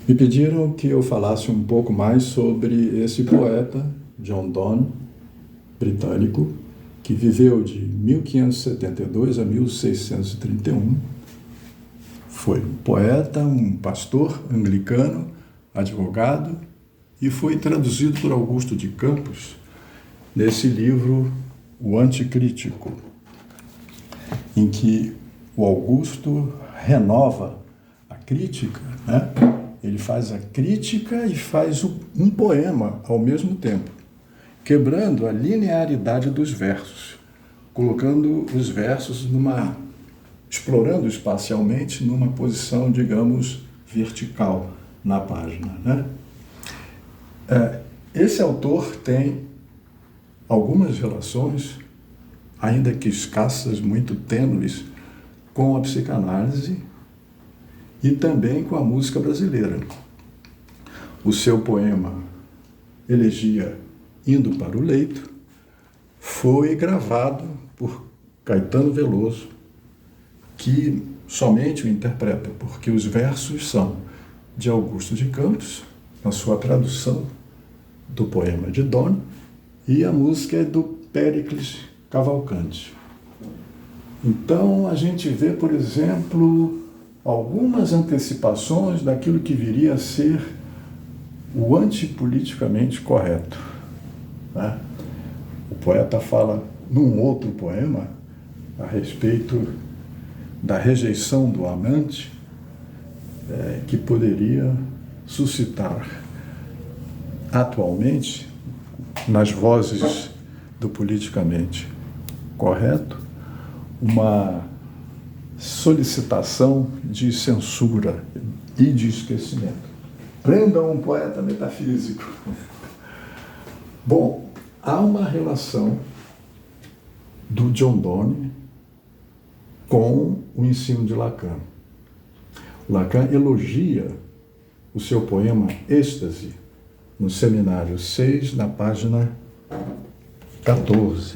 Me pediram que eu falasse um pouco mais sobre esse poeta, John Donne, britânico, que viveu de 1572 a 1631. Foi um poeta, um pastor anglicano, advogado, e foi traduzido por Augusto de Campos nesse livro, O Anticrítico, em que o Augusto renova a crítica, né? Ele faz a crítica e faz um poema ao mesmo tempo, quebrando a linearidade dos versos, colocando os versos explorando espacialmente numa posição, digamos, vertical na página, né? Esse autor tem algumas relações, ainda que escassas, muito tênues, com a psicanálise e também com a música brasileira. O seu poema Elegia Indo para o Leito foi gravado por Caetano Veloso, que somente o interpreta, porque os versos são de Augusto de Campos, na sua tradução do poema de Donne, e a música é do Péricles Cavalcanti. Então a gente vê, por exemplo, algumas antecipações daquilo que viria a ser o antipoliticamente correto, né? O poeta fala num outro poema a respeito da rejeição do amante, que poderia suscitar atualmente, nas vozes do politicamente correto, uma solicitação de censura e de esquecimento. Prendam um poeta metafísico. Bom, há uma relação do John Donne com o ensino de Lacan. Lacan elogia o seu poema Êxtase no Seminário 6, na página 14.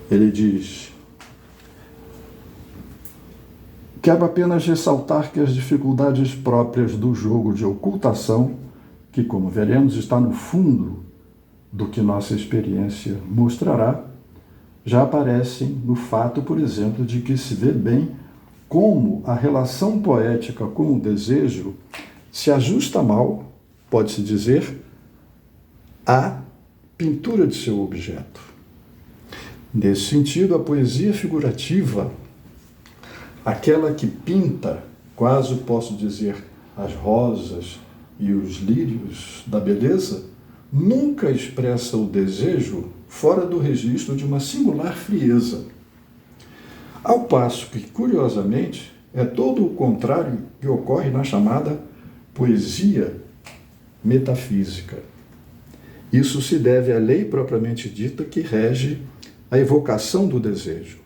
Ele diz: quero apenas ressaltar que as dificuldades próprias do jogo de ocultação, que, como veremos, está no fundo do que nossa experiência mostrará, já aparecem no fato, por exemplo, de que se vê bem como a relação poética com o desejo se ajusta mal, pode-se dizer, à pintura de seu objeto. Nesse sentido, a poesia figurativa, aquela que pinta, quase posso dizer, as rosas e os lírios da beleza, nunca expressa o desejo fora do registro de uma singular frieza. Ao passo que, curiosamente, é todo o contrário que ocorre na chamada poesia metafísica. Isso se deve à lei propriamente dita que rege a evocação do desejo.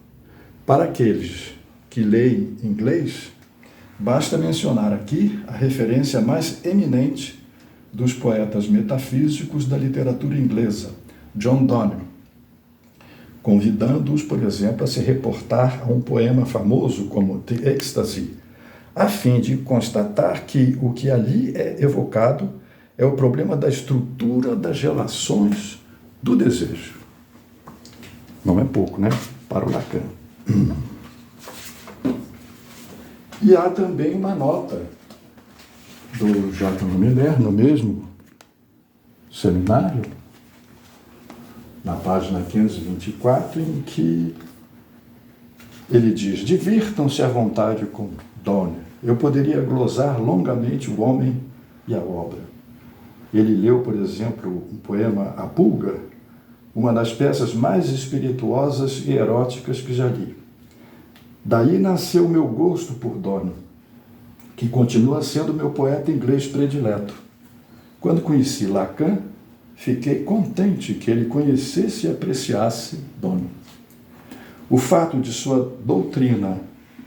Para aqueles que leem inglês, basta mencionar aqui a referência mais eminente dos poetas metafísicos da literatura inglesa, John Donne, convidando-os, por exemplo, a se reportar a um poema famoso como The Ecstasy, a fim de constatar que o que ali é evocado é o problema da estrutura das relações do desejo. Não é pouco, né? Para o Lacan. E há também uma nota do Jacques Miller, no mesmo seminário, na página 524, em que ele diz: divirtam-se à vontade com Donne. Eu poderia glosar longamente o homem e a obra. Ele leu, por exemplo, um poema A Pulga, uma das peças mais espirituosas e eróticas que já li. Daí nasceu o meu gosto por Donne, que continua sendo meu poeta inglês predileto. Quando conheci Lacan, fiquei contente que ele conhecesse e apreciasse Donne. O fato de sua doutrina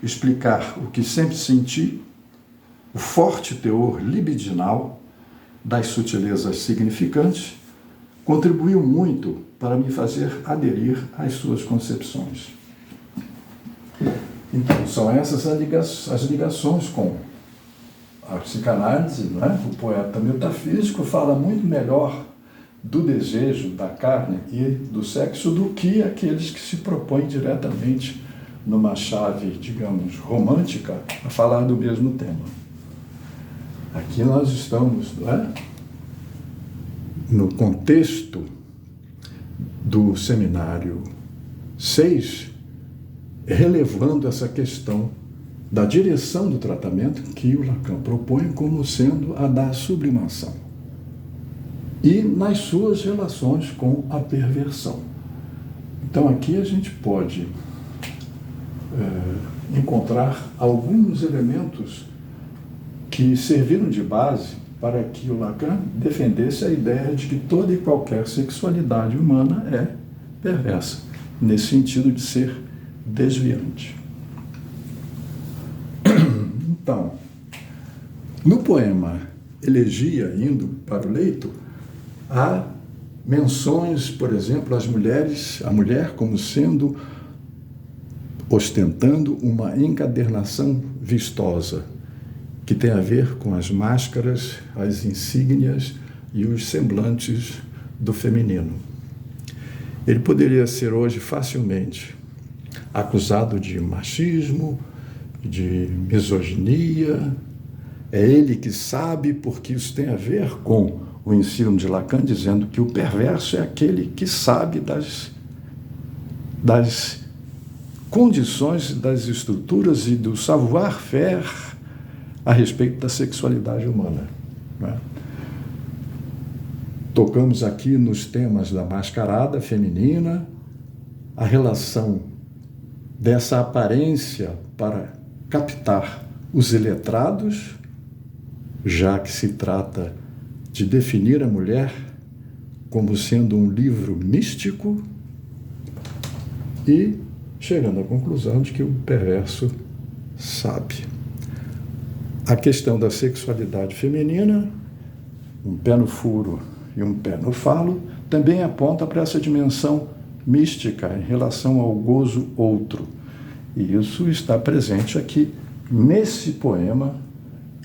explicar o que sempre senti, o forte teor libidinal das sutilezas significantes, contribuiu muito para me fazer aderir às suas concepções. Então, são essas as ligações com a psicanálise, não é? O poeta metafísico fala muito melhor do desejo, da carne e do sexo do que aqueles que se propõem diretamente numa chave, digamos, romântica, a falar do mesmo tema. Aqui nós estamos, não é? No contexto do seminário 6, relevando essa questão da direção do tratamento que o Lacan propõe como sendo a da sublimação e nas suas relações com a perversão. Então aqui a gente pode encontrar alguns elementos que serviram de base para que o Lacan defendesse a ideia de que toda e qualquer sexualidade humana é perversa, nesse sentido de ser desviante. Então, no poema Elegia indo para o leito, há menções, por exemplo, às mulheres, a mulher como sendo, ostentando uma encadernação vistosa, que tem a ver com as máscaras, as insígnias e os semblantes do feminino. Ele poderia ser hoje facilmente acusado de machismo, de misoginia. É ele que sabe, porque isso tem a ver com o ensino de Lacan, dizendo que o perverso é aquele que sabe das condições, das estruturas e do savoir-faire a respeito da sexualidade humana. Né? Tocamos aqui nos temas da mascarada feminina, a relação dessa aparência para captar os iletrados, já que se trata de definir a mulher como sendo um livro místico, e chegando à conclusão de que o perverso sabe. A questão da sexualidade feminina, um pé no furo e um pé no falo, também aponta para essa dimensão mística em relação ao gozo outro. E isso está presente aqui nesse poema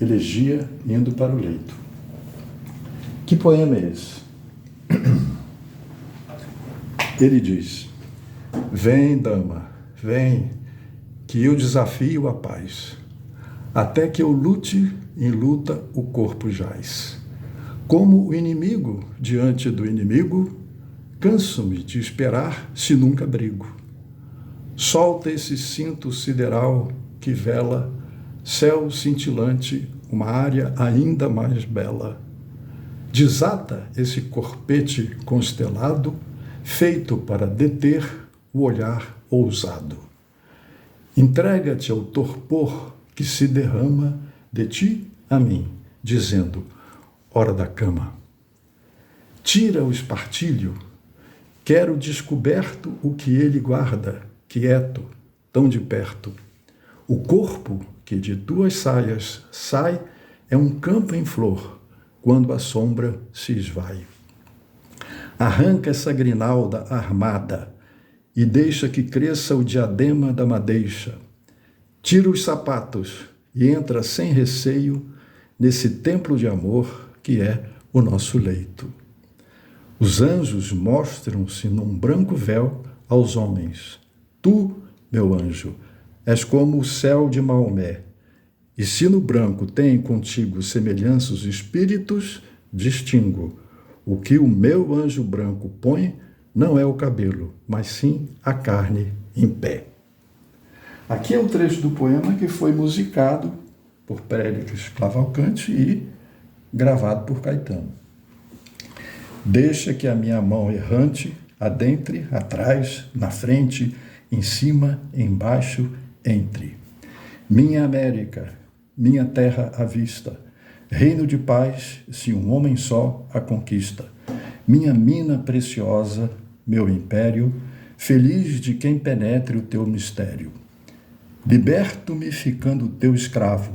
Elegia indo para o leito. Que poema é esse? Ele diz: vem, dama, vem, que eu desafio a paz. Até que eu lute, em luta o corpo jaz. Como o inimigo diante do inimigo, canso-me de esperar se nunca brigo. Solta esse cinto sideral que vela, céu cintilante, uma área ainda mais bela. Desata esse corpete constelado, feito para deter o olhar ousado. Entrega-te ao torpor que se derrama de ti a mim, dizendo, hora da cama. Tira o espartilho, quero descoberto o que ele guarda, quieto, tão de perto. O corpo que de tuas saias sai é um campo em flor, quando a sombra se esvai. Arranca essa grinalda armada e deixa que cresça o diadema da madeixa. Tira os sapatos e entra sem receio nesse templo de amor que é o nosso leito. Os anjos mostram-se num branco véu aos homens. Tu, meu anjo, és como o céu de Maomé. E se no branco tem contigo semelhança os espíritos, distingo. O que o meu anjo branco põe não é o cabelo, mas sim a carne em pé. Aqui é o trecho do poema que foi musicado por Péricles Cavalcanti e gravado por Caetano. Deixa que a minha mão errante adentre, atrás, na frente, em cima, embaixo, entre. Minha América, minha terra à vista, reino de paz, se um homem só a conquista. Minha mina preciosa, meu império, feliz de quem penetre o teu mistério. Liberto-me ficando teu escravo,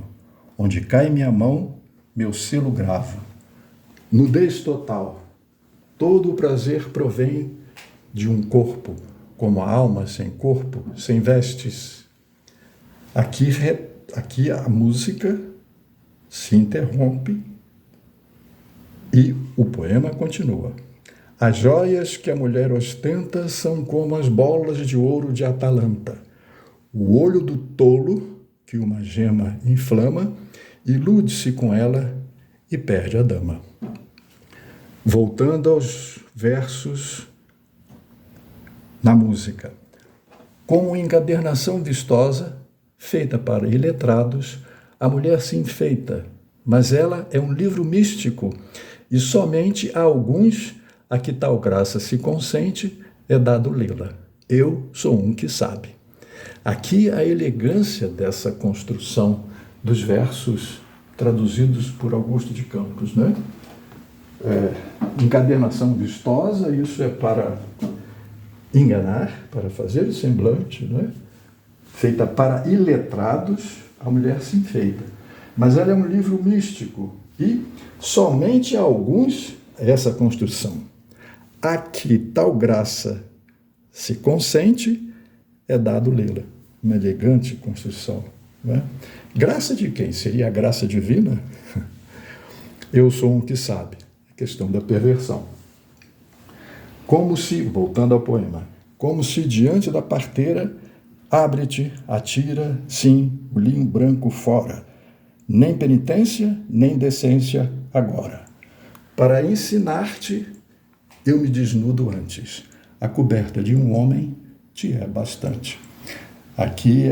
onde cai minha mão, meu selo gravo. Nudez total, todo o prazer provém de um corpo, como a alma sem corpo, sem vestes. Aqui a música se interrompe e o poema continua. As joias que a mulher ostenta são como as bolas de ouro de Atalanta. O olho do tolo, que uma gema inflama, ilude-se com ela e perde a dama. Voltando aos versos na música. Como encadernação vistosa, feita para iletrados, a mulher se enfeita, mas ela é um livro místico, e somente a alguns a que tal graça se consente é dado lê-la. Eu sou um que sabe. Aqui a elegância dessa construção dos versos traduzidos por Augusto de Campos, né? Encadernação vistosa, isso é para enganar, para fazer o semblante, né? Feita para iletrados, a mulher se enfeita. Mas ela é um livro místico e somente a alguns essa construção. A que tal graça se consente é dado lê-la. Uma elegante construção. Né? Graça de quem? Seria a graça divina? Eu sou um que sabe. A questão da perversão. Como se, voltando ao poema, como se diante da parteira abre-te, atira, sim, o linho branco fora. Nem penitência, nem decência agora. Para ensinar-te, eu me desnudo antes. A coberta de um homem te é bastante. Aqui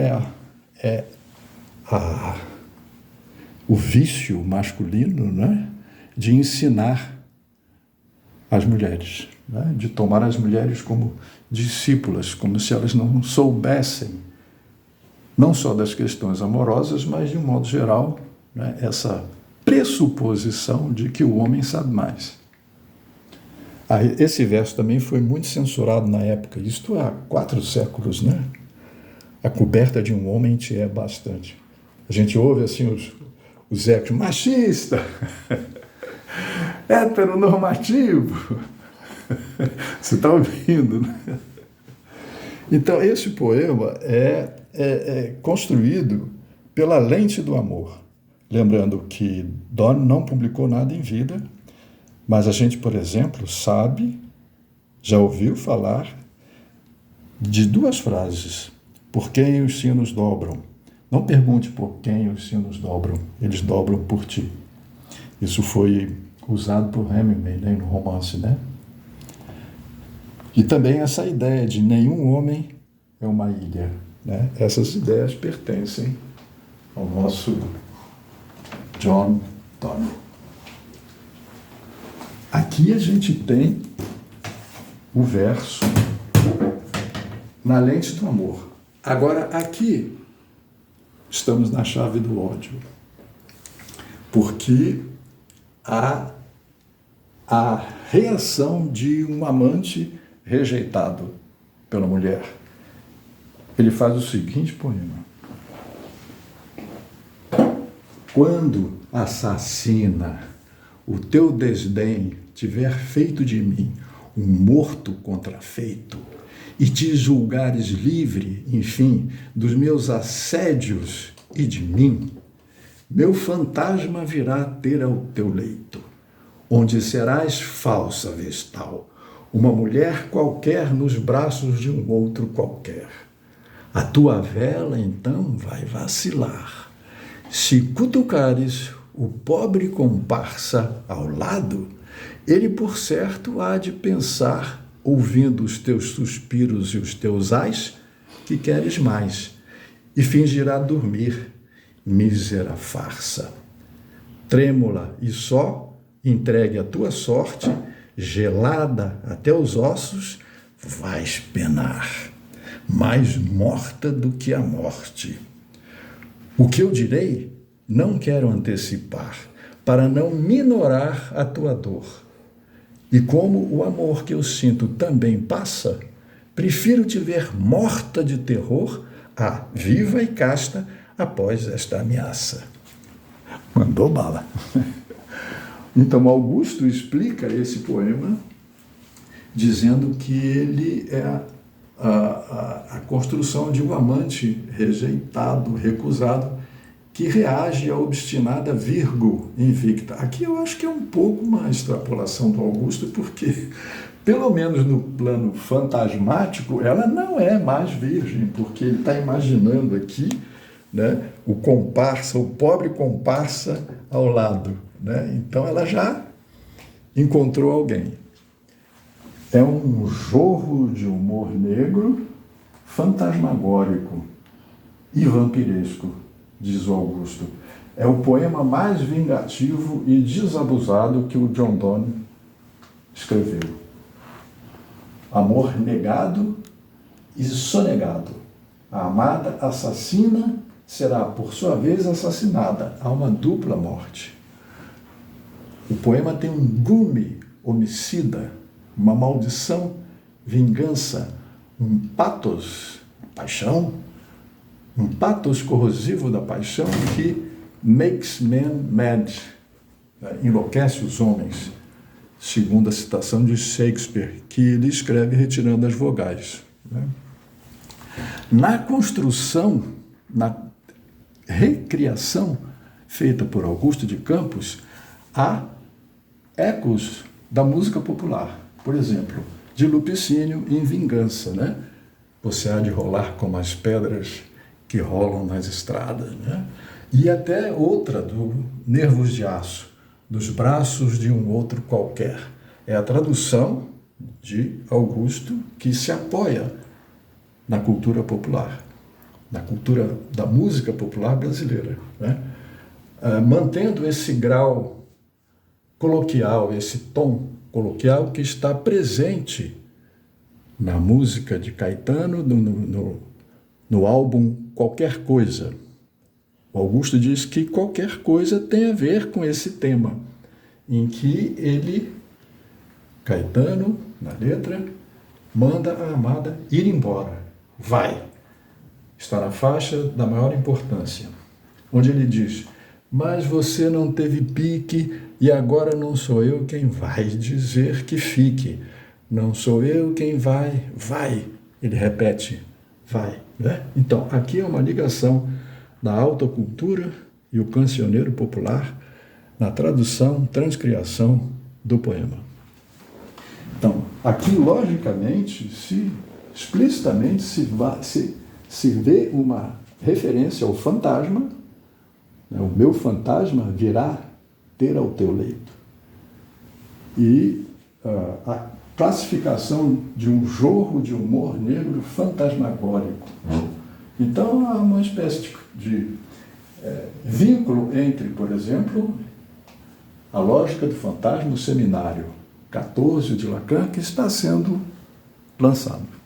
o vício masculino, né, de ensinar as mulheres, né, de tomar as mulheres como discípulas, como se elas não soubessem, não só das questões amorosas, mas de um modo geral, né, essa pressuposição de que o homem sabe mais. Esse verso também foi muito censurado na época, isto há 4 séculos, né? A coberta de um homem te é bastante. A gente ouve assim os ecos, machista, heteronormativo. Você está ouvindo, né? Então, esse poema é construído pela lente do amor. Lembrando que Donne não publicou nada em vida, mas a gente, por exemplo, sabe, já ouviu falar de 2 frases. Por quem os sinos dobram? Não pergunte por quem os sinos dobram, eles dobram por ti. Isso foi usado por Hemingway, né, no romance, né? E também essa ideia de nenhum homem é uma ilha, né? Essas ideias pertencem ao nosso John Donne. Aqui a gente tem o verso na lente do amor. Agora, aqui estamos na chave do ódio, porque há a reação de um amante rejeitado pela mulher. Ele faz o seguinte poema. Quando, assassina, o teu desdém tiver feito de mim um morto contrafeito e te julgares livre, enfim, dos meus assédios e de mim, meu fantasma virá ter ao teu leito, onde serás falsa vestal, uma mulher qualquer nos braços de um outro qualquer. A tua vela, então, vai vacilar. Se cutucares o pobre comparsa ao lado, ele, por certo, há de pensar, ouvindo os teus suspiros e os teus ais, que queres mais, e fingirá dormir, mísera farsa. Trêmula e só, entregue à tua sorte, gelada até os ossos, vais penar, mais morta do que a morte. O que eu direi, não quero antecipar, para não minorar a tua dor. E como o amor que eu sinto também passa, prefiro te ver morta de terror a viva e casta após esta ameaça. Mandou bala. Então, Augusto explica esse poema dizendo que ele é a construção de um amante rejeitado, recusado, que reage à obstinada Virgo invicta. Aqui eu acho que é um pouco uma extrapolação do Augusto, porque, pelo menos no plano fantasmático, ela não é mais virgem, porque ele está imaginando aqui, né, o comparsa, o pobre comparsa ao lado, né? Então ela já encontrou alguém. É um jorro de humor negro, fantasmagórico e vampiresco, diz o Augusto. É o poema mais vingativo e desabusado que o John Donne escreveu. Amor negado e sonegado. A amada assassina será, por sua vez, assassinada. Há uma dupla morte. O poema tem um gume homicida, uma maldição, vingança, um pathos, paixão, um pathos corrosivo da paixão que makes men mad, enlouquece os homens, segundo a citação de Shakespeare, que ele escreve retirando as vogais. Na construção, na recriação feita por Augusto de Campos, há ecos da música popular. Por exemplo, de Lupicínio em Vingança, né? Você há de rolar como as pedras que rolam nas estradas, né? E até outra do Nervos de Aço, dos braços de um outro qualquer. É a tradução de Augusto que se apoia na cultura popular, na cultura da música popular brasileira, né? Mantendo esse grau coloquial, esse tom coloquial que está presente na música de Caetano, no álbum Qualquer Coisa. O Augusto diz que qualquer coisa tem a ver com esse tema, em que ele, Caetano, na letra, manda a amada ir embora. Vai. Está na faixa da maior importância, onde ele diz: mas você não teve pique e agora não sou eu quem vai dizer que fique. Não sou eu quem vai. Ele repete, vai. Né? Então, aqui é uma ligação da alta cultura e o cancioneiro popular na tradução, transcriação do poema. Então, aqui, logicamente, explicitamente se vê uma referência ao fantasma, né? O meu fantasma virá ter ao teu leito. E a classificação de um jorro de humor negro fantasmagórico. Então, há uma espécie de vínculo entre, por exemplo, a lógica do fantasma, o seminário 14 de Lacan, que está sendo lançado.